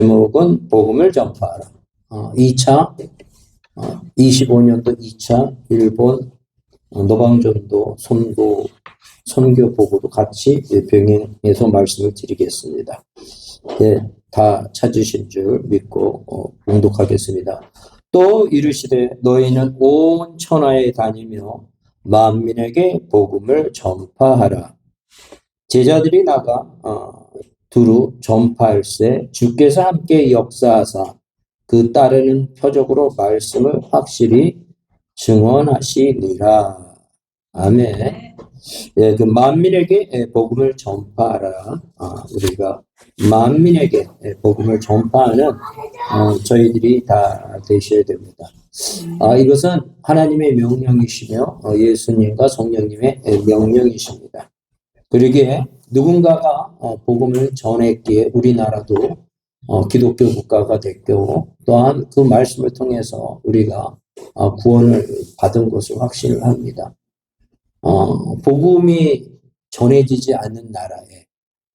제목은 복음을 전파하라. 2차 25년도 2차 일본 노방전도 선교 보고도 같이 병행해서 말씀을 드리겠습니다. 네, 다 찾으신 줄 믿고 봉독하겠습니다. 또 이르시되 너희는 온 천하에 다니며 만민에게 복음을 전파하라. 제자들이 나가 두루 전파할세 주께서 함께 역사하사 그 따르는 표적으로 말씀을 확실히 증언하시니라. 아멘. 예, 그 만민에게 복음을 전파하라. 우리가 만민에게 복음을 전파하는 저희들이 다 되셔야 됩니다. 이것은 하나님의 명령이시며 예수님과 성령님의 명령이십니다. 그러기에 누군가가 복음을 전했기에 우리나라도 기독교 국가가 됐고 또한 그 말씀을 통해서 우리가 구원을 받은 것을 확신을 합니다. 복음이 전해지지 않는 나라에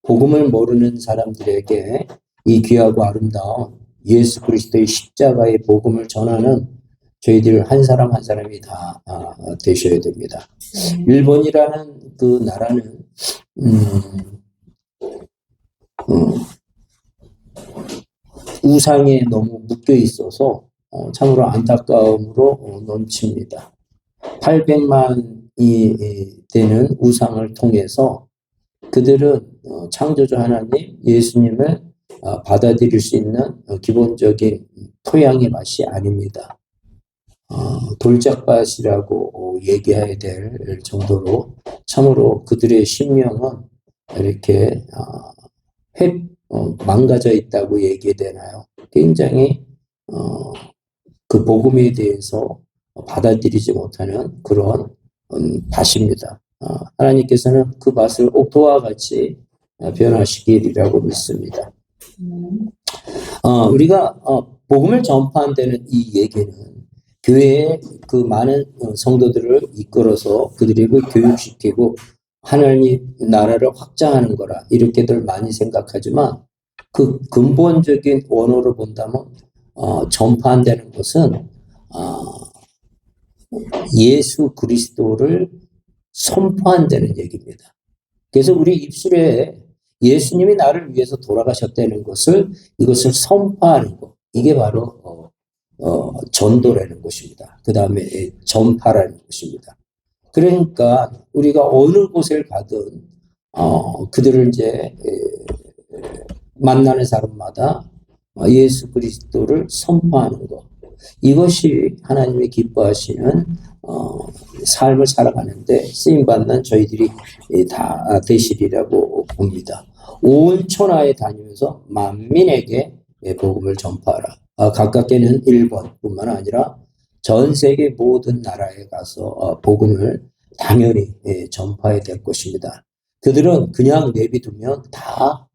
복음을 모르는 사람들에게 이 귀하고 아름다운 예수 그리스도의 십자가의 복음을 전하는 저희들 한 사람 한 사람이 다 되셔야 됩니다. 일본이라는 그 나라는 우상에 너무 묶여 있어서 참으로 안타까움으로 넘칩니다. 800만이 되는 우상을 통해서 그들은 창조주 하나님 예수님을 받아들일 수 있는 기본적인 토양의 맛이 아닙니다. 돌짝밭이라고 얘기해야 될 정도로 참으로 그들의 심령은 이렇게 망가져 있다고 얘기되나요? 굉장히 그 복음에 대해서 받아들이지 못하는 그런 밭입니다. 하나님께서는 그 밭을 옥토와 같이 변화시키리라고 믿습니다. 우리가 복음을 전파한다는 이 얘기는 교회에 그 많은 성도들을 이끌어서 그들에게 교육시키고 하나님 나라를 확장하는 거라 이렇게들 많이 생각하지만 그 근본적인 원어로 본다면 전파한다는 것은 예수 그리스도를 선포한다는 얘기입니다. 그래서 우리 입술에 예수님이 나를 위해서 돌아가셨다는 것을 이것을 선포하는 것 이게 바로 전도라는 것입니다. 그 다음에 전파라는 것입니다. 그러니까 우리가 어느 곳을 가든 그들을 이제 만나는 사람마다 예수 그리스도를 선포하는 것 이것이 하나님이 기뻐하시는 삶을 살아가는데 쓰임받는 저희들이 다 되시리라고 봅니다. 온 천하에 다니면서 만민에게 복음을 전파하라. 가깝게는 일본뿐만 아니라 전 세계 모든 나라에 가서 복음을 당연히 전파해야 될 것입니다. 그들은 그냥 내비두면 다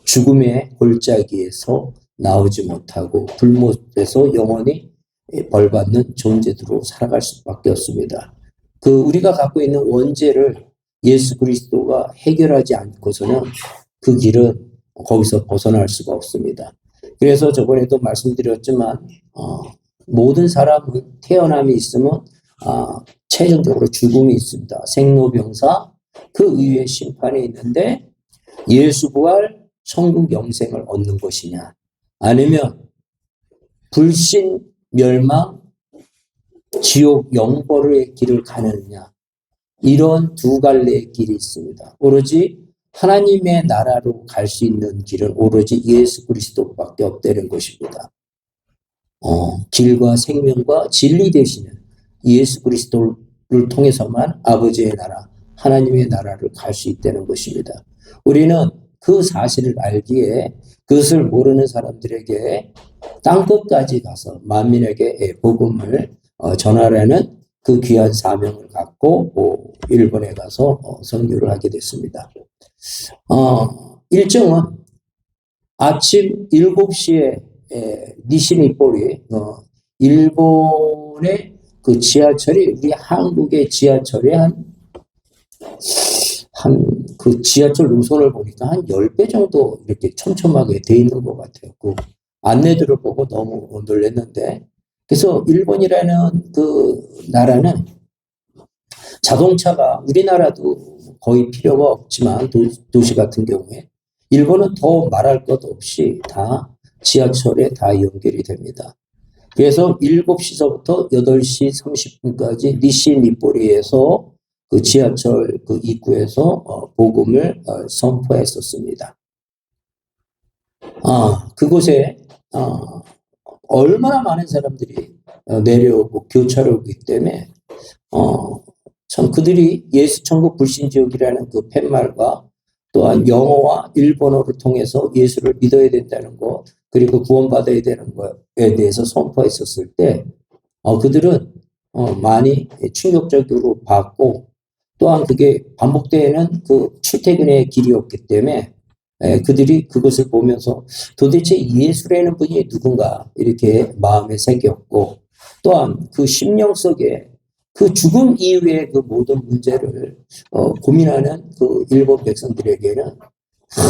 죽음의 골짜기에서 나오지 못하고 불못에서 영원히 벌받는 존재들로 살아갈 수밖에 없습니다. 우리가 갖고 있는 원죄를 예수 그리스도가 해결하지 않고서는 그 길은 거기서 벗어날 수가 없습니다. 그래서 저번에도 말씀드렸지만 모든 사람은 태어남이 있으면 최종적으로 죽음이 있습니다. 생로병사 그 이후에 심판이 있는데 예수 부활 천국 영생을 얻는 것이냐 아니면 불신 멸망 지옥 영벌의 길을 가느냐 이런 두 갈래의 길이 있습니다. 오로지 하나님의 나라로 갈 수 있는 길은 오로지 예수 그리스도밖에 없다는 것입니다. 길과 생명과 진리 되시는 예수 그리스도를 통해서만 아버지의 나라, 하나님의 나라를 갈 수 있다는 것입니다. 우리는 그 사실을 알기에 그것을 모르는 사람들에게 땅끝까지 가서 만민에게 복음을 전하라는 그 귀한 사명을 갖고 일본에 가서 선교를 하게 됐습니다. 일정은 아침 7시에 니시니포리 일본의 그 지하철이 우리 한국의 지하철의 한 그 지하철 노선을 보니까 한 10배 정도 이렇게 촘촘하게 돼 있는 것 같아요. 그 안내들을 보고 너무 놀랐는데, 그래서 일본이라는 그 나라는 자동차가 우리나라도 거의 필요가 없지만 도시 같은 경우에 일본은 더 말할 것 없이 다 지하철에 다 연결이 됩니다. 그래서 7시서부터 8시 30분까지 니시 니포리에서 그 지하철 그 입구에서 복음을 선포했었습니다. 그곳에 얼마나 많은 사람들이 내려오고 교차로기 때문에 참 그들이 예수 천국 불신 지역이라는 그 팻말과 또한 영어와 일본어를 통해서 예수를 믿어야 된다는 것, 그리고 구원받아야 되는 것에 대해서 선포했었을 때 그들은 많이 충격적으로 봤고, 또한 그게 반복되는 그 출퇴근의 길이었기 때문에 그들이 그것을 보면서 도대체 예수라는 분이 누군가 이렇게 마음에 새겼고, 또한 그 심령 속에 그 죽음 이후의 그 모든 문제를 고민하는 그 일본 백성들에게는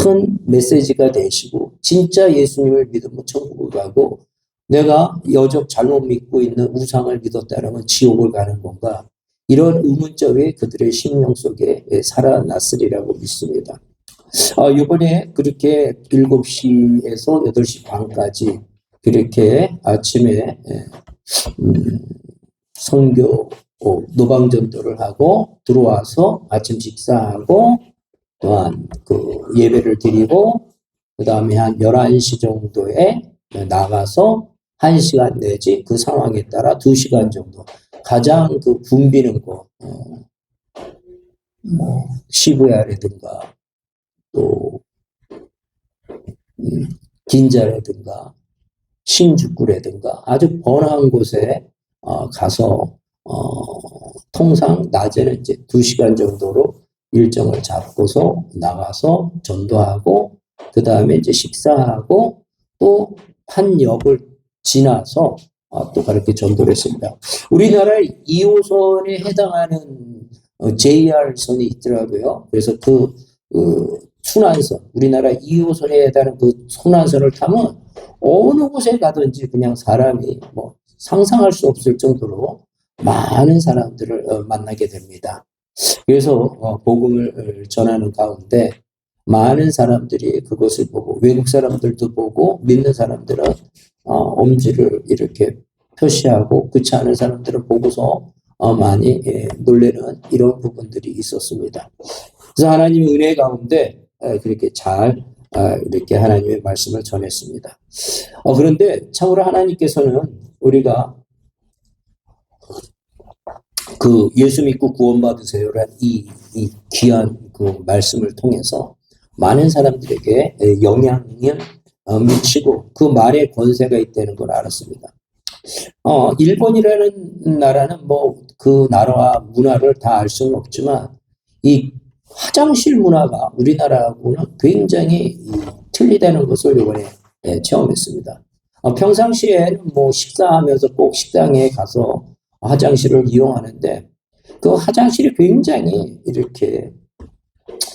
큰 메시지가 되시고, 진짜 예수님을 믿으면 천국을 가고 내가 여적 잘못 믿고 있는 우상을 믿었다는 건 지옥을 가는 건가, 이런 의문점이 그들의 심령 속에 살아났으리라고 믿습니다. 이번에 그렇게 7시에서 8시 반까지 그렇게 아침에 선교 노방전도를 하고 들어와서 아침 식사하고 또한 그 예배를 드리고 그 다음에 한 11시 정도에 나가서 1시간 내지 그 상황에 따라 2시간 정도 가장 그 붐비는 곳, 시부야라든가 또 긴자라든가 신주쿠라든가 아주 번화한 곳에 가서 통상 낮에는 이제 2시간 정도로 일정을 잡고서 나가서 전도하고 그 다음에 이제 식사하고 또 한 역을 지나서 또 그렇게 전도를 했습니다. 우리나라 2호선에 해당하는 JR선이 있더라고요. 그래서 그 순환선, 우리나라 2호선에 해당하는 그 순환선을 타면 어느 곳에 가든지 그냥 사람이 뭐 상상할 수 없을 정도로 많은 사람들을 만나게 됩니다. 그래서 복음을 전하는 가운데 많은 사람들이 그것을 보고, 외국 사람들도 보고, 믿는 사람들은 엄지를 이렇게 표시하고, 그렇지 않은 사람들은 보고서 많이 놀라는 이런 부분들이 있었습니다. 그래서 하나님의 은혜 가운데 그렇게 잘 이렇게 하나님의 말씀을 전했습니다. 그런데 참으로 하나님께서는 우리가 그 예수 믿고 구원받으세요라는 이 귀한 그 말씀을 통해서 많은 사람들에게 영향을 미치고 그 말에 권세가 있다는 걸 알았습니다. 일본이라는 나라는 뭐 그 나라와 문화를 다 알 수는 없지만 이 화장실 문화가 우리나라하고는 굉장히 틀리다는 것을 이번에 체험했습니다. 평상시에는 뭐 식사하면서 꼭 식당에 가서 화장실을 이용하는데 그 화장실이 굉장히 이렇게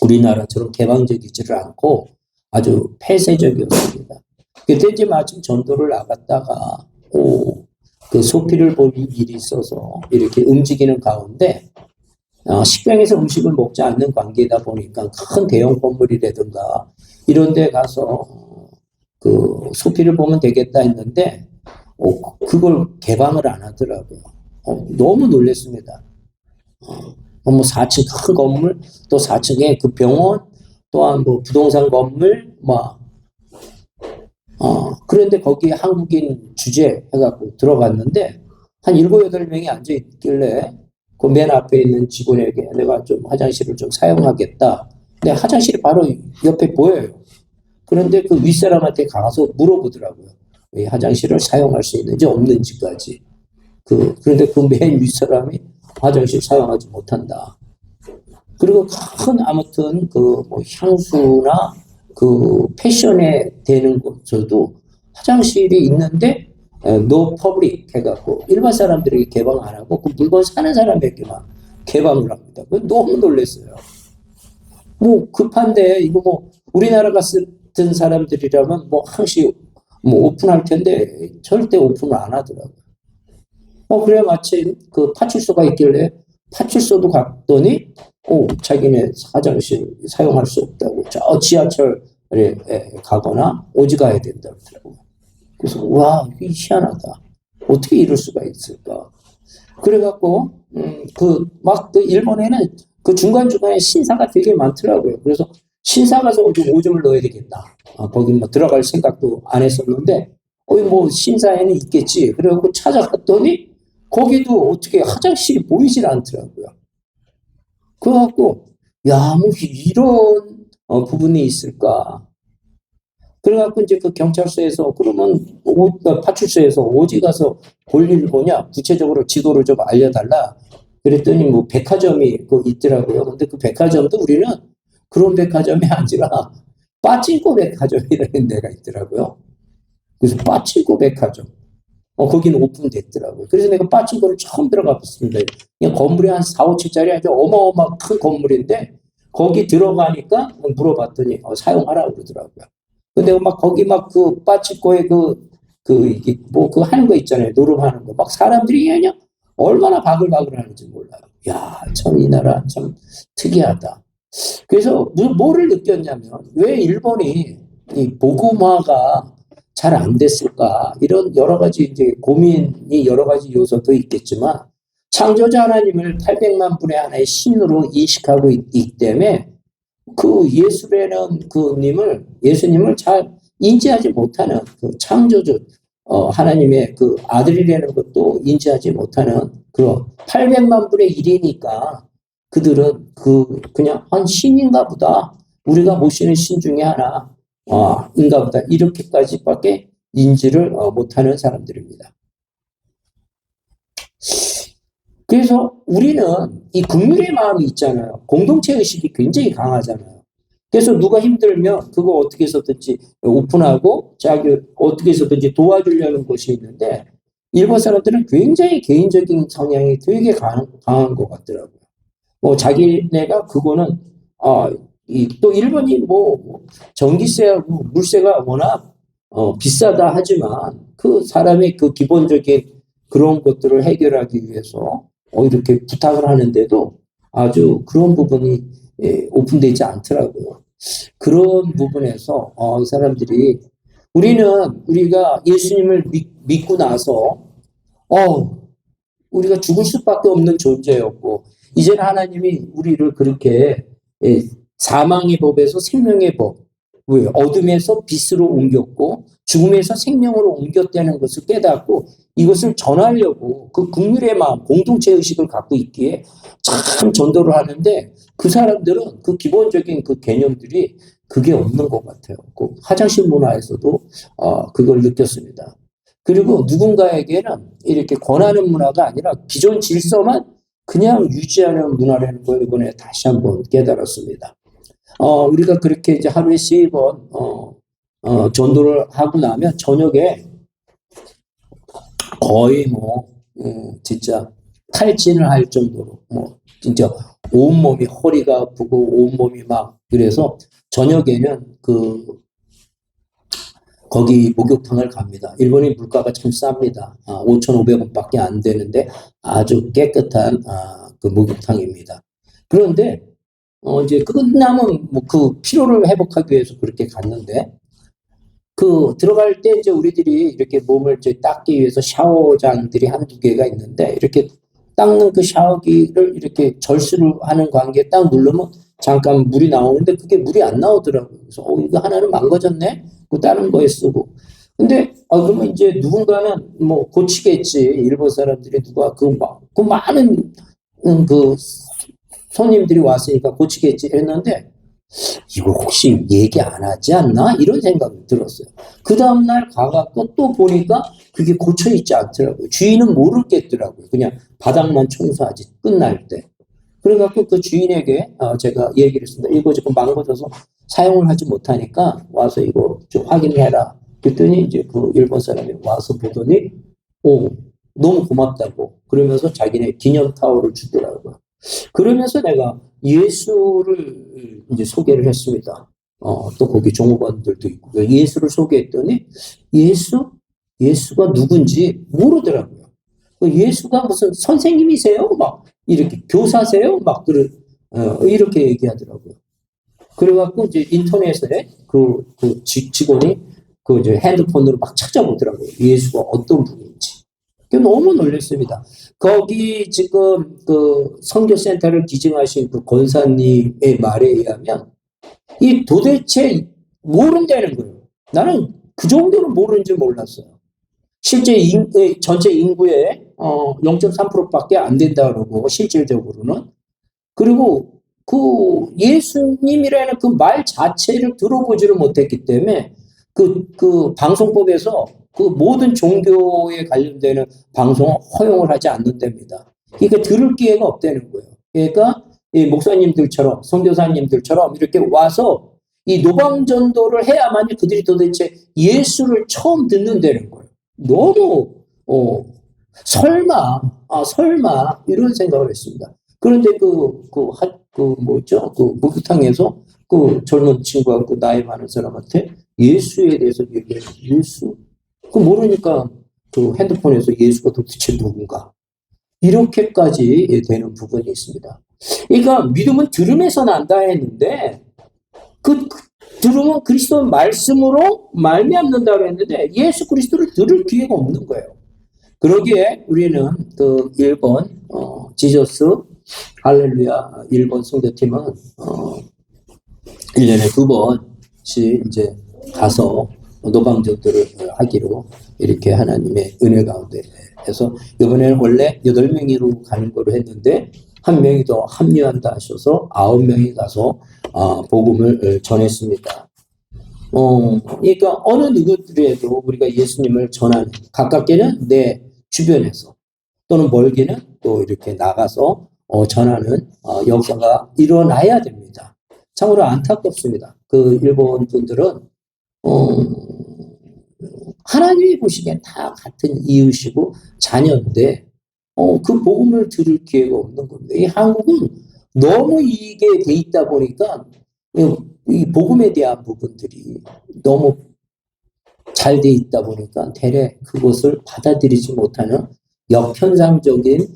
우리나라처럼 개방적이지를 않고 아주 폐쇄적이었습니다. 그때 이제 마침 전도를 나갔다가 그 소피를 볼 일이 있어서 이렇게 움직이는 가운데 식당에서 음식을 먹지 않는 관계다 보니까 큰 대형 건물이라든가 이런 데 가서 그 소피를 보면 되겠다 했는데 그걸 개방을 안 하더라고요. 너무 놀랐습니다. 뭐 4층 큰 건물, 또 4층에 그 병원, 또한 뭐 부동산 건물, 그런데 거기에 한국인 주재 해갖고 들어갔는데 한 7, 8명이 앉아있길래 그 맨 앞에 있는 직원에게 내가 좀 화장실을 좀 사용하겠다. 근데 화장실이 바로 옆에 보여요. 그런데 그 윗사람한테 가서 물어보더라고요. 왜 화장실을 사용할 수 있는지 없는지까지. 그런데 그 맨 윗사람이 화장실 사용하지 못한다. 그리고 아무튼 뭐 향수나 그 패션에 되는 곳에도 화장실이 있는데 노 퍼블릭 해갖고 일반 사람들에게 개방 안 하고 그 물건 사는 사람에게만 개방을 합니다. 너무 놀랐어요. 뭐 급한데 이거 뭐 우리나라 같은 사람들이라면 뭐 항시 뭐 오픈할 텐데 절대 오픈을 안 하더라고요. 그래 마침 그 파출소가 있길래 파출소도 갔더니 자기네 화장실 사용할 수 없다고 저 지하철에 가거나 오지 가야 된다 그러더라고요. 그래서 와 이게 희한하다. 어떻게 이럴 수가 있을까? 그래갖고 그 일본에는 그 중간중간에 신사가 되게 많더라고요. 그래서 신사 가서 좀 오줌을 넣어야 되겠다. 거기 뭐 들어갈 생각도 안 했었는데 뭐 신사에는 있겠지. 그래갖고 찾아갔더니 거기도 어떻게 화장실이 보이질 않더라고요. 그래갖고 야, 뭐 이런 부분이 있을까? 그래갖고 이제 그 경찰서에서 그러면 파출소에서 어디 가서 볼일 보냐? 구체적으로 지도를 좀 알려달라. 그랬더니 뭐 백화점이 그 있더라고요. 근데 그 백화점도 우리는 그런 백화점이 아니라 빠찡코 백화점이라는 데가 있더라고요. 그래서 빠찡코 백화점. 거기는 오픈됐더라고요. 그래서 내가 빠찡코를 처음 들어가 봤습니다. 그냥 건물이 한 4, 5층짜리 아주 어마어마한 큰 건물인데 거기 들어가니까 물어봤더니 사용하라 그러더라고요. 근데 막 거기 막 그 빠찡코에 이게 뭐 그 하는 거 있잖아요. 노름하는 거. 막 사람들이 그냥 얼마나 바글바글 하는지 몰라요. 야, 참 이 나라 참 특이하다. 그래서 뭐를 느꼈냐면 왜 일본이 이 복음화가 잘 안 됐을까? 이런 여러 가지 이제 고민이 여러 가지 요소도 있겠지만 창조자 하나님을 800만 분의 하나의 신으로 인식하고 있기 때문에 그 예수님을 잘 인지하지 못하는 그 창조주 하나님의 그 아들이라는 것도 인지하지 못하는 그런 800만 분의 1이니까 그들은 그냥 한 신인가 보다. 우리가 모시는 신 중에 하나. 인가 보다. 이렇게까지밖에 인지를 못하는 사람들입니다. 그래서 우리는 이 긍휼의 마음이 있잖아요. 공동체 의식이 굉장히 강하잖아요. 그래서 누가 힘들면 그거 어떻게 해서든지 오픈하고 자기 어떻게 해서든지 도와주려는 것이 있는데 일본 사람들은 굉장히 개인적인 성향이 되게 강한 것 같더라고요. 자기네가 그거는 또 일본이 뭐 전기세하고 물세가 워낙 비싸다 하지만 그 사람의 그 기본적인 그런 것들을 해결하기 위해서 이렇게 부탁을 하는데도 아주 그런 부분이 오픈되지 않더라고요. 그런 부분에서 이 사람들이 우리가 예수님을 믿고 나서 우리가 죽을 수밖에 없는 존재였고 이제는 하나님이 우리를 그렇게 사망의 법에서 생명의 법, 어둠에서 빛으로 옮겼고 죽음에서 생명으로 옮겼다는 것을 깨닫고 이것을 전하려고 그 긍휼의 마음, 공동체 의식을 갖고 있기에 참 전도를 하는데 그 사람들은 그 기본적인 그 개념들이 그게 없는 것 같아요. 그 화장실 문화에서도 그걸 느꼈습니다. 그리고 누군가에게는 이렇게 권하는 문화가 아니라 기존 질서만 그냥 유지하는 문화라는 걸 이번에 다시 한번 깨달았습니다. 우리가 그렇게 이제 하루에 3번, 전도를 하고 나면 저녁에 거의 진짜 탈진을 할 정도로, 진짜 온몸이 허리가 아프고 온몸이 막, 그래서 저녁에는 거기 목욕탕을 갑니다. 일본의 물가가 참 쌉니다. 5,500원밖에 안 되는데 아주 깨끗한 그 목욕탕입니다. 그런데 이제 끝나면 그 피로를 회복하기 위해서 그렇게 갔는데 들어갈 때 이제 우리들이 이렇게 몸을 이제 닦기 위해서 샤워장들이 한두 개가 있는데 이렇게 닦는 그 샤워기를 이렇게 절수를 하는 관계에 딱 누르면 잠깐 물이 나오는데 그게 물이 안 나오더라고요. 그래서 이거 하나는 망가졌네? 그 다른 거에 쓰고. 근데 그러면 이제 누군가는 뭐 고치겠지. 일본 사람들이 누가 그 많은 그 손님들이 왔으니까 고치겠지 했는데 이거 혹시 얘기 안 하지 않나? 이런 생각이 들었어요. 그 다음날 가갖고 또 보니까 그게 고쳐있지 않더라고요. 주인은 모르겠더라고요. 그냥 바닥만 청소하지 끝날 때. 그래갖고 그 주인에게 제가 얘기를 했습니다. 이거 지금 망가져서 사용을 하지 못하니까 와서 이거 좀 확인해라. 그랬더니 이제 그 일본 사람이 와서 보더니 너무 고맙다고 그러면서 자기네 기념 타월을 주더라고요. 그러면서 내가 예수를 이제 소개를 했습니다. 또 거기 종업원들도 있고 예수를 소개했더니 예수가 누군지 모르더라고요. 예수가 무슨 선생님이세요? 막 이렇게 교사세요? 막 이렇게 얘기하더라고요. 그래갖고 이제 인터넷에 그 직원이 그 이제 핸드폰으로 막 찾아보더라고요. 예수가 어떤 분인지. 너무 놀랐습니다. 거기 지금 그 선교센터를 기증하신 그 권사님의 말에 의하면 이 도대체 모른다는 거예요. 나는 그 정도로 모르는지 몰랐어요. 실제 전체 인구의 0.3%밖에 안 된다 그러고 실질적으로는 그리고 그 예수님이라는 그 말 자체를 들어보지를 못했기 때문에 그 방송법에서 그 모든 종교에 관련되는 방송을 허용을 하지 않는답니다. 그러니까 들을 기회가 없다는 거예요. 그러니까 이 목사님들처럼 선교사님들처럼 이렇게 와서 이 노방전도를 해야만이 그들이 도대체 예수를 처음 듣는다는 거예요. 너무 설마 이런 생각을 했습니다. 그런데 목욕탕에서 그 젊은 친구하고 나이 많은 사람한테 예수에 대해서 얘기해요. 예수? 그 모르니까 그 핸드폰에서 예수가 도대체 누군가. 이렇게까지 되는 부분이 있습니다. 그러니까 믿음은 들음에서 난다 했는데 들음은 그리스도 말씀으로 말미암는다고 했는데 예수 그리스도를 들을 기회가 없는 거예요. 그러기에 우리는 그 일본 지저스 할렐루야 일본 선교팀은 1년에 2번씩 이제 가서 노방전도를 하기로 이렇게 하나님의 은혜 가운데 해서 이번에는 원래 8명으로 가는 거로 했는데 한 명이 더 합류한다 하셔서 9명이 가서 복음을 전했습니다. 그러니까 어느 누구들에도 우리가 예수님을 전하는 가깝게는 내 주변에서 또는 멀게는 또 이렇게 나가서 전하는 역사가 일어나야 됩니다. 참으로 안타깝습니다. 그 일본 분들은 하나님이 보시기엔 다 같은 이웃이고 자녀인데 그 복음을 들을 기회가 없는 겁니다. 이 한국은 너무 이게 돼 있다 보니까 이 복음에 대한 부분들이 너무 잘 돼 있다 보니까 대래 그것을 받아들이지 못하는 역현상적인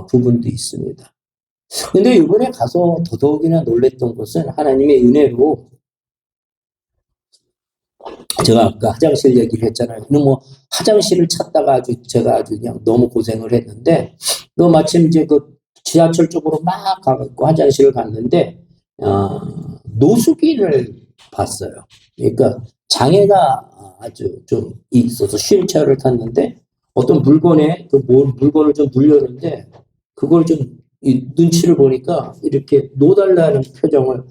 부분도 있습니다. 근데 이번에 가서 더더욱이나 놀랬던 것은 하나님의 은혜로 제가 아까 화장실 얘기를 했잖아요. 뭐 화장실을 찾다가 제가 아주 그냥 너무 고생을 했는데 마침 이제 그 지하철 쪽으로 막 가고 화장실을 갔는데 노숙인을 봤어요. 그러니까 장애가 아주 좀 있어서 휠체어를 탔는데 어떤 물건에 물건을 좀 눌렸는데 그걸 좀 눈치를 보니까 이렇게 놓달라는 표정을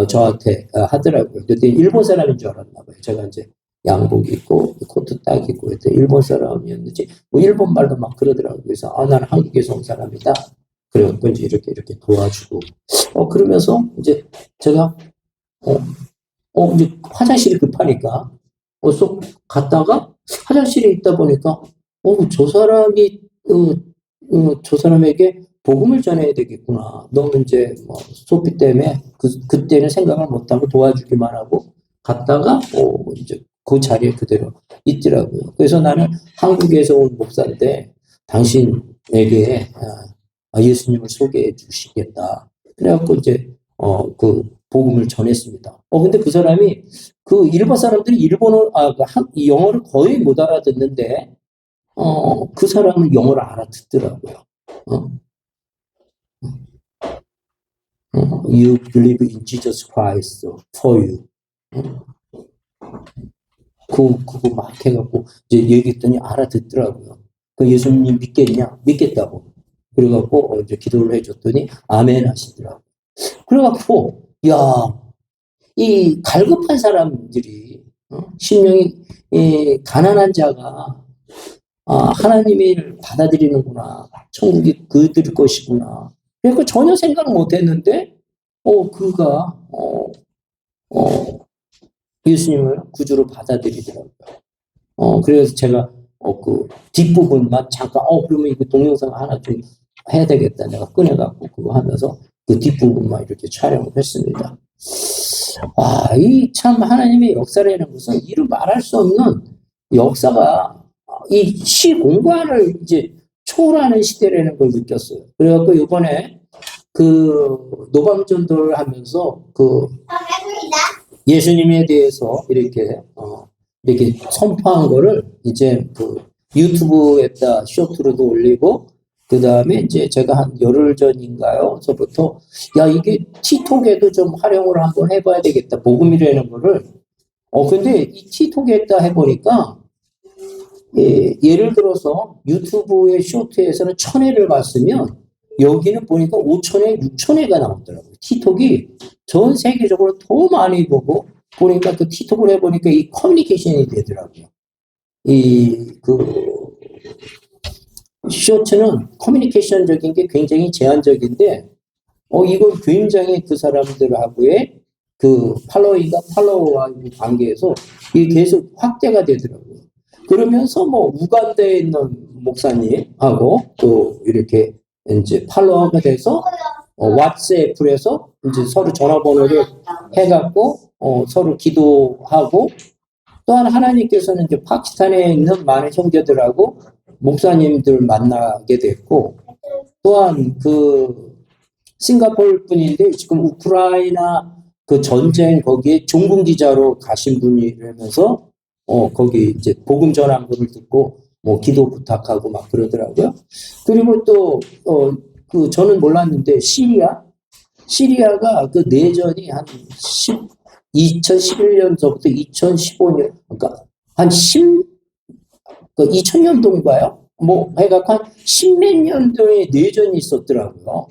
저한테 하더라고요. 그때 일본 사람인 줄 알았나 봐요. 제가 이제 양복 입고 코트 딱 입고 그때 일본 사람이었는지 뭐 일본 말도 막 그러더라고요. 그래서 나는 한국에서 온 사람이다. 그래갖고 이제 이렇게 도와주고 그러면서 이제 제가 이제 화장실이 급하니까 쏙 갔다가 화장실에 있다 보니까 저 사람이 저 사람에게 복음을 전해야 되겠구나. 너무 이제 소피 때문에 그때는 생각을 못하고 도와주기만 하고 갔다가 이제 그 자리에 그대로 있더라고요. 그래서 나는 한국에서 온 목사인데 당신에게 예수님을 소개해 주시겠다. 그래갖고 이제 그 복음을 전했습니다. 근데 그 사람이 그 일본 사람들이 영어를 거의 못 알아듣는데 그 사람은 영어를 알아듣더라고요. You believe in Jesus Christ for you. 그거 막 해갖고 이제 얘기했더니 알아듣더라고요. 그 예수님 믿겠냐? 믿겠다고. 그래갖고 이제 기도를 해줬더니 아멘 하시더라고요. 그래갖고 이 갈급한 사람들이 심령이 가난한 자가 하나님을 받아들이는구나. 천국이 그들 것이구나. 그러니까 전혀 생각 못했는데 그가 예수님을 구주로 받아들이더라고요. 그래서 제가 그 뒷부분만 잠깐 그러면 이거 동영상 하나 좀 해야 되겠다. 내가 꺼내갖고 그거 하면서 그 뒷부분만 이렇게 촬영을 했습니다. 이 참 하나님의 역사라는 것은 이루 말할 수 없는 역사가 이 시공간을 이제 초월하는 시대라는 걸 느꼈어요. 그래갖고 이번에 그 노방전도를 하면서 그 예수님에 대해서 이렇게 선포한 거를 이제 그 유튜브에다 쇼트로도 올리고, 그 다음에 이제 제가 한 열흘 전인가요?서부터 이게 틱톡에도 좀 활용을 한번 해봐야 되겠다. 복음이라는 거를. 근데 이 틱톡에다 해보니까 예를 들어서 유튜브의 쇼트에서는 1000회를 봤으면 여기는 보니까 5000회, 6000회가 나오더라고요. 틱톡이 전 세계적으로 더 많이 보고 보니까 그 틱톡을 해보니까 이 커뮤니케이션이 되더라고요. 쇼츠는 커뮤니케이션적인 게 굉장히 제한적인데, 이걸 굉장히 그 사람들하고의 그 팔로워와의 관계에서 이게 계속 확대가 되더라고요. 그러면서 뭐 우간다에 있는 목사님하고 또 이렇게 이제 팔로워가 돼서 왓츠애플에서 이제 서로 전화번호를 해갖고 서로 기도하고, 또한 하나님께서는 이제 파키스탄에 있는 많은 형제들하고 목사님들 만나게 됐고, 또한 그 싱가포르 분인데 지금 우크라이나 그 전쟁 거기에 종군기자로 가신 분이라면서 거기 이제 복음 전한 거를 듣고 뭐 기도 부탁하고 막 그러더라고요. 그리고 또 그 저는 몰랐는데 시리아가 그 내전이 한 2011년서부터 2015년, 그러니까 한 2000년도인가요? 뭐 해갖고 한 10몇 년도에 내전이 있었더라고요.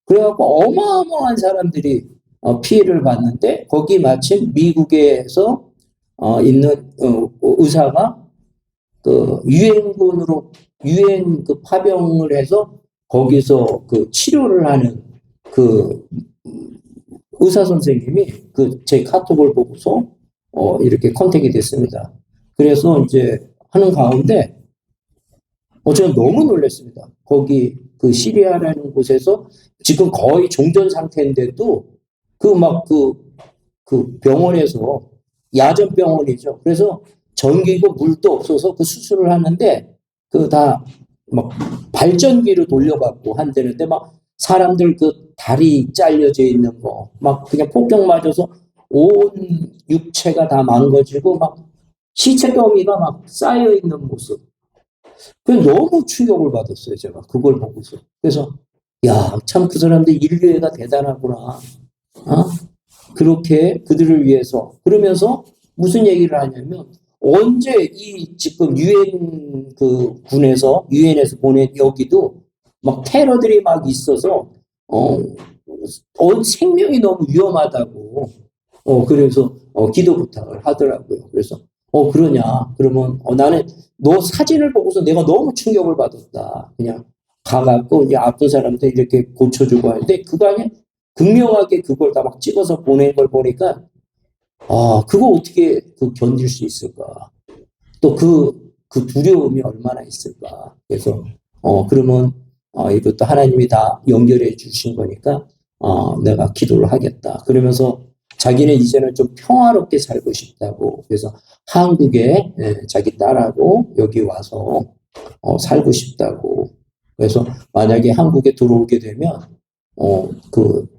그래갖고 어마어마한 사람들이 피해를 봤는데, 거기 마침 미국에서 있는 의사가 그 유엔 그 파병을 해서 거기서 그 치료를 하는 그 의사 선생님이 그 제 카톡을 보고서 이렇게 컨택이 됐습니다. 그래서 이제 하는 가운데 저는 너무 놀랐습니다. 거기 그 시리아라는 곳에서 지금 거의 종전 상태인데도 그 병원에서, 야전 병원이죠. 그래서 전기고 물도 없어서 그 수술을 하는데 그 다 막 발전기로 돌려갖고 한다는데, 막 사람들 그 다리 잘려져 있는 거, 막 그냥 폭격 맞아서 온 육체가 다 망가지고 막 시체 더미가 막 쌓여 있는 모습. 너무 충격을 받았어요, 제가 그걸 보고서. 그래서 참 그 사람들 인류애가 대단하구나. 그렇게 그들을 위해서. 그러면서 무슨 얘기를 하냐면, 언제 이 지금 유엔 그 군에서 유엔에서 보낸 여기도 막 테러들이 막 있어서 생명이 너무 위험하다고 그래서 기도 부탁을 하더라고요. 그래서 그러냐? 그러면 나는 너 사진을 보고서 내가 너무 충격을 받았다. 그냥 가갖고 이제 아픈 사람들 이렇게 고쳐주고 하는데, 그거 아니야? 극명하게 그걸 다 막 찍어서 보낸 걸 보니까 그거 어떻게 견딜 수 있을까? 또 그 두려움이 얼마나 있을까? 그래서 그러면 이것도 하나님이 다 연결해 주신 거니까 내가 기도를 하겠다. 그러면서 자기는 이제는 좀 평화롭게 살고 싶다고. 그래서 한국에 자기 딸하고 여기 와서 살고 싶다고. 그래서 만약에 한국에 들어오게 되면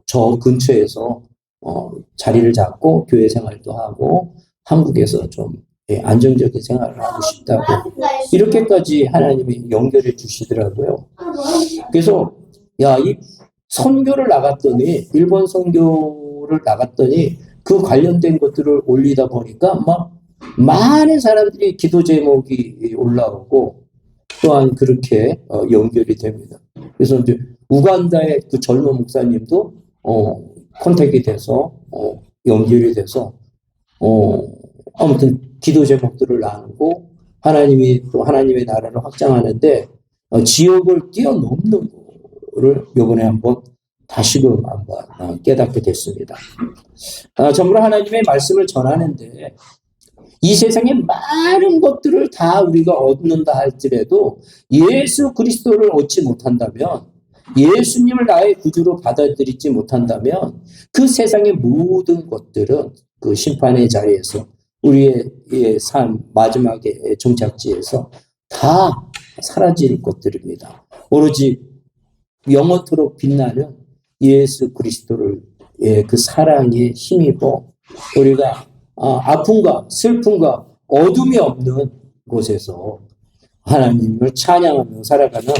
저 근처에서 자리를 잡고 교회 생활도 하고 한국에서 좀 안정적인 생활을 하고 싶다고, 이렇게까지 하나님이 연결해 주시더라고요. 그래서 이 선교를 나갔더니, 일본 선교를 나갔더니 그 관련된 것들을 올리다 보니까 막 많은 사람들이 기도 제목이 올라오고, 또한 그렇게 연결이 됩니다. 그래서 이제 우간다의 그 젊은 목사님도 컨택이 돼서 연결이 돼서 아무튼 기도 제목들을 나누고 하나님이 또 하나님의 나라를 확장하는데 지역을 뛰어넘는 거를 이번에 한번 다시금 한번 깨닫게 됐습니다. 전부 하나님의 말씀을 전하는데 이 세상의 많은 것들을 다 우리가 얻는다 할지라도 예수 그리스도를 얻지 못한다면, 예수님을 나의 구주로 받아들이지 못한다면 그 세상의 모든 것들은 그 심판의 자리에서 우리의 삶 마지막의 종착지에서 다 사라질 것들입니다. 오로지 영원토록 빛나는 예수 그리스도를 그 사랑에 힘입어 우리가 아픔과 슬픔과 어둠이 없는 곳에서 하나님을 찬양하며 살아가는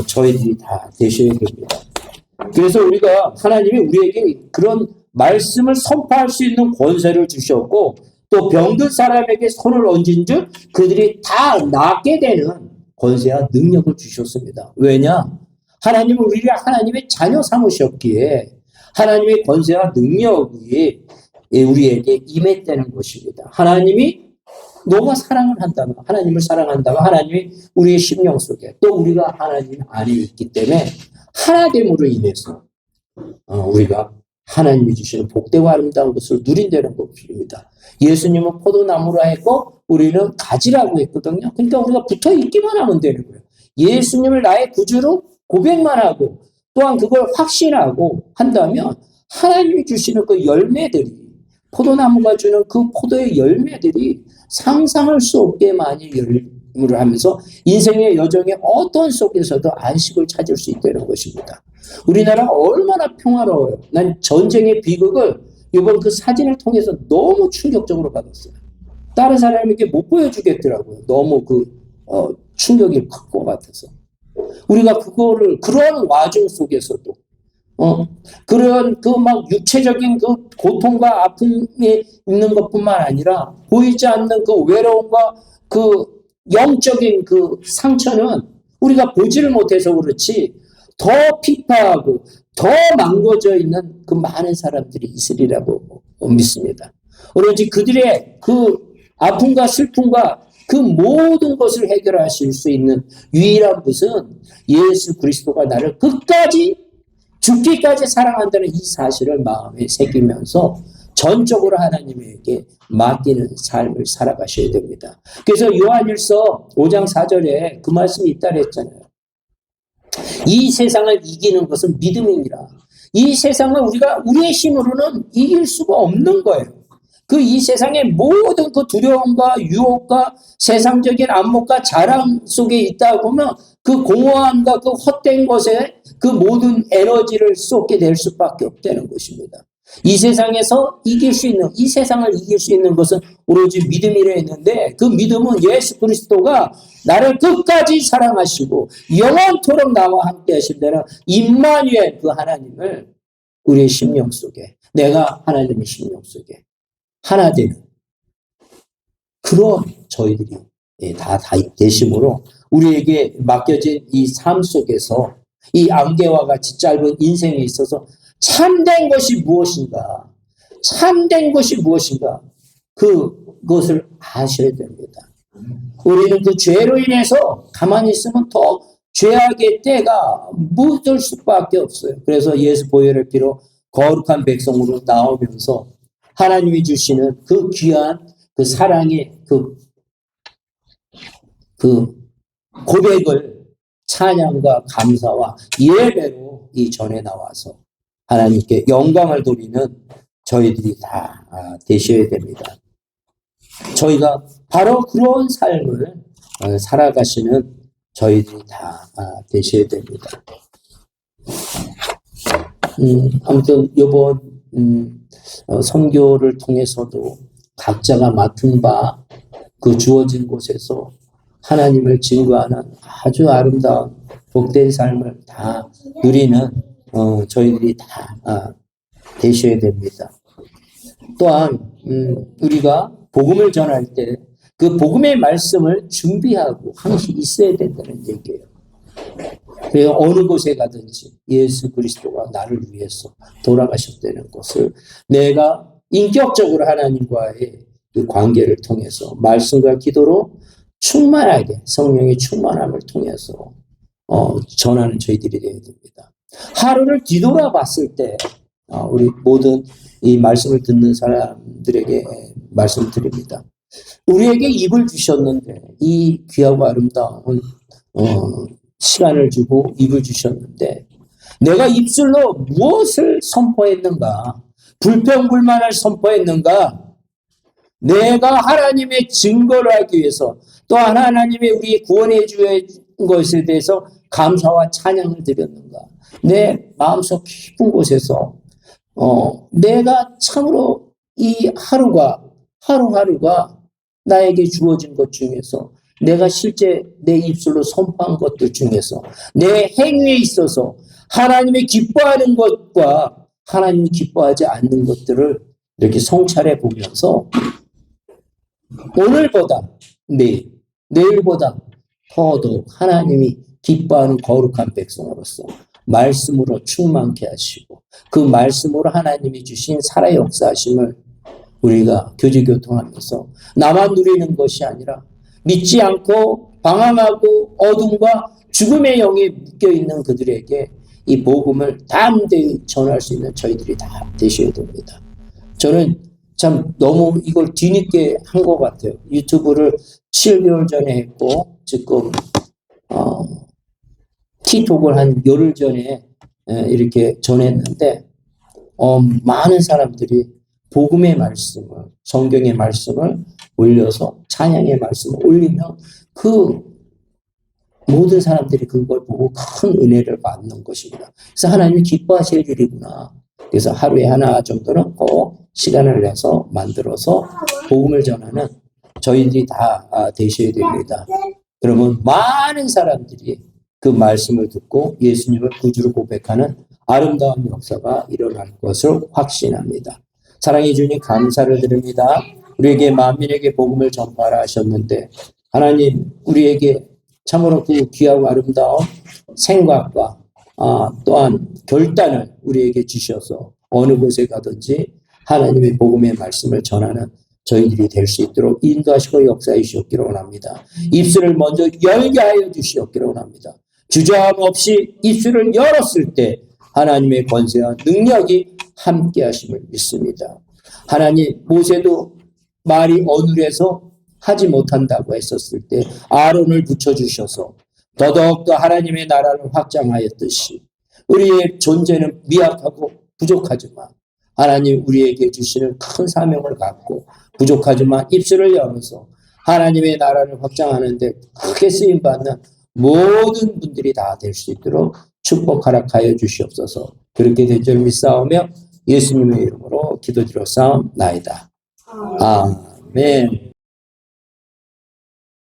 저희들이 다 되셔야 됩니다. 그래서 우리가 하나님이 우리에게 그런 말씀을 선포할 수 있는 권세를 주셨고, 또 병든 사람에게 손을 얹은 즉 그들이 다 낫게 되는 권세와 능력을 주셨습니다. 왜냐? 하나님은 우리를 하나님의 자녀 삼으셨기에 하나님의 권세와 능력이 우리에게 임했다는 것입니다. 하나님이 너가 사랑을 한다면, 하나님을 사랑한다면 하나님이 우리의 심령 속에, 또 우리가 하나님 안에 있기 때문에 하나됨으로 인해서 우리가 하나님이 주시는 복되고 아름다운 것을 누린다는 것입니다. 예수님은 포도나무라 했고 우리는 가지라고 했거든요. 그러니까 우리가 붙어 있기만 하면 되는 거예요. 예수님을 나의 구주로 고백만 하고 또한 그걸 확신하고 한다면 하나님이 주시는 그 열매들이, 포도나무가 주는 그 포도의 열매들이 상상할 수 없게 많이 열매를 하면서 인생의 여정의 어떤 속에서도 안식을 찾을 수 있다는 것입니다. 우리나라가 얼마나 평화로워요. 난 전쟁의 비극을 이번 그 사진을 통해서 너무 충격적으로 받았어요. 다른 사람에게 못 보여주겠더라고요. 너무 충격이 클 것 같아서. 우리가 그거를, 그런 와중 속에서도 그런 막 육체적인 그 고통과 아픔이 있는 것뿐만 아니라 보이지 않는 그 외로움과 그 영적인 그 상처는 우리가 보지를 못해서 그렇지 더 피폐하고 더 망가져 있는 그 많은 사람들이 있으리라고 믿습니다. 오로지 그들의 그 아픔과 슬픔과 그 모든 것을 해결하실 수 있는 유일한 것은 예수 그리스도가 나를 끝까지 죽기까지 사랑한다는 이 사실을 마음에 새기면서 전적으로 하나님에게 맡기는 삶을 살아가셔야 됩니다. 그래서 요한일서 5장 4절에 그 말씀이 있다 그랬잖아요. 이 세상을 이기는 것은 믿음이니라. 이 세상을 우리가 우리의 힘으로는 이길 수가 없는 거예요. 이 세상의 모든 그 두려움과 유혹과 세상적인 안목과 자랑 속에 있다 보면 그 공허함과 그 헛된 것에 그 모든 에너지를 쏟게 될 수밖에 없다는 것입니다. 이 세상에서 이길 수 있는, 이 세상을 이길 수 있는 것은 오로지 믿음이라 했는데, 그 믿음은 예수 그리스도가 나를 끝까지 사랑하시고 영원토록 나와 함께 하신다는 임마누엘 그 하나님을 우리의 심령 속에, 내가 하나님의 심령 속에 하나 되는 그런 저희들이 다 되심으로 우리에게 맡겨진 이 삶 속에서 이 안개와 같이 짧은 인생에 있어서 참된 것이 무엇인가, 참된 것이 무엇인가, 그것을 아셔야 됩니다. 우리는 그 죄로 인해서 가만히 있으면 더 죄악의 때가 묻을 수밖에 없어요. 그래서 예수 보혈의 피로 거룩한 백성으로 나오면서 하나님이 주시는 그 귀한 그 사랑의 그 고백을 찬양과 감사와 예배로 이 전에 나와서 하나님께 영광을 돌리는 저희들이 다 되셔야 됩니다. 저희가 바로 그런 삶을 살아가시는 저희들이 다 되셔야 됩니다. 아무튼 이번 선교를 통해서도 각자가 맡은 바 그 주어진 곳에서 하나님을 증거하는 아주 아름다운 복된 삶을 다 누리는 저희들이 다 되셔야 됩니다. 또한 우리가 복음을 전할 때 그 복음의 말씀을 준비하고 항상 있어야 된다는 얘기예요. 그래서 어느 곳에 가든지 예수 그리스도가 나를 위해서 돌아가셨다는 것을 내가 인격적으로 하나님과의 그 관계를 통해서 말씀과 기도로 충만하게 성령의 충만함을 통해서 전하는 저희들이 되어야 됩니다. 하루를 뒤돌아 봤을 때 우리 모든 이 말씀을 듣는 사람들에게 말씀드립니다. 우리에게 입을 주셨는데 이 귀하고 아름다운 시간을 주고 입을 주셨는데 내가 입술로 무엇을 선포했는가? 불평불만을 선포했는가? 내가 하나님의 증거를 하기 위해서 또한 하나님의 우리 구원해 주신 것에 대해서 감사와 찬양을 드렸는가? 내 마음속 깊은 곳에서 내가 참으로 이 하루하루가 나에게 주어진 것 중에서 내가 실제 내 입술로 선포한 것들 중에서 내 행위에 있어서 하나님이 기뻐하는 것과 하나님이 기뻐하지 않는 것들을 이렇게 성찰해 보면서 오늘보다 내일보다 더더욱 하나님이 기뻐하는 거룩한 백성으로서 말씀으로 충만케 하시고 그 말씀으로 하나님이 주신 살아 역사하심을 우리가 교제교통하면서 나만 누리는 것이 아니라 믿지 않고 방황하고 어둠과 죽음의 영에 묶여있는 그들에게 이 복음을 담대히 전할 수 있는 저희들이 다 되셔야 됩니다. 저는 참 너무 이걸 뒤늦게 한 것 같아요. 유튜브를 7개월 전에 했고 지금 티톡을 한 열흘 전에 이렇게 전했는데 많은 사람들이 복음의 말씀을 성경의 말씀을 올려서 찬양의 말씀을 올리면 그 모든 사람들이 그걸 보고 큰 은혜를 받는 것입니다. 그래서 하나님이 기뻐하실 일이구나. 그래서 하루에 하나 정도는 꼭 시간을 내서 만들어서 복음을 전하는 저희들이 다 되셔야 됩니다. 그러면 많은 사람들이 그 말씀을 듣고 예수님을 구주로 고백하는 아름다운 역사가 일어날 것을 확신합니다. 사랑해 주님 감사를 드립니다. 우리에게 만민에게 복음을 전파하라 하셨는데 하나님 우리에게 참으로 그 귀하고 아름다운 생각과 또한 결단을 우리에게 주셔서 어느 곳에 가든지 하나님의 복음의 말씀을 전하는 저희들이 될 수 있도록 인도하시고 역사해 주시옵기를 원합니다. 입술을 먼저 열게 하여 주시옵기를 원합니다. 주저함 없이 입술을 열었을 때 하나님의 권세와 능력이 함께 하심을 믿습니다. 하나님 모세도 말이 어눌해서 하지 못한다고 했었을 때 아론을 붙여주셔서 더더욱더 하나님의 나라를 확장하였듯이 우리의 존재는 미약하고 부족하지만 하나님 우리에게 주시는 큰 사명을 갖고 부족하지만 입술을 열어서 하나님의 나라를 확장하는 데 크게 쓰임받는 모든 분들이 다 될 수 있도록 축복 허락하여 주시옵소서. 그렇게 된 줄 믿사오며 예수님의 이름으로 기도드려 싸움나이다. 아멘.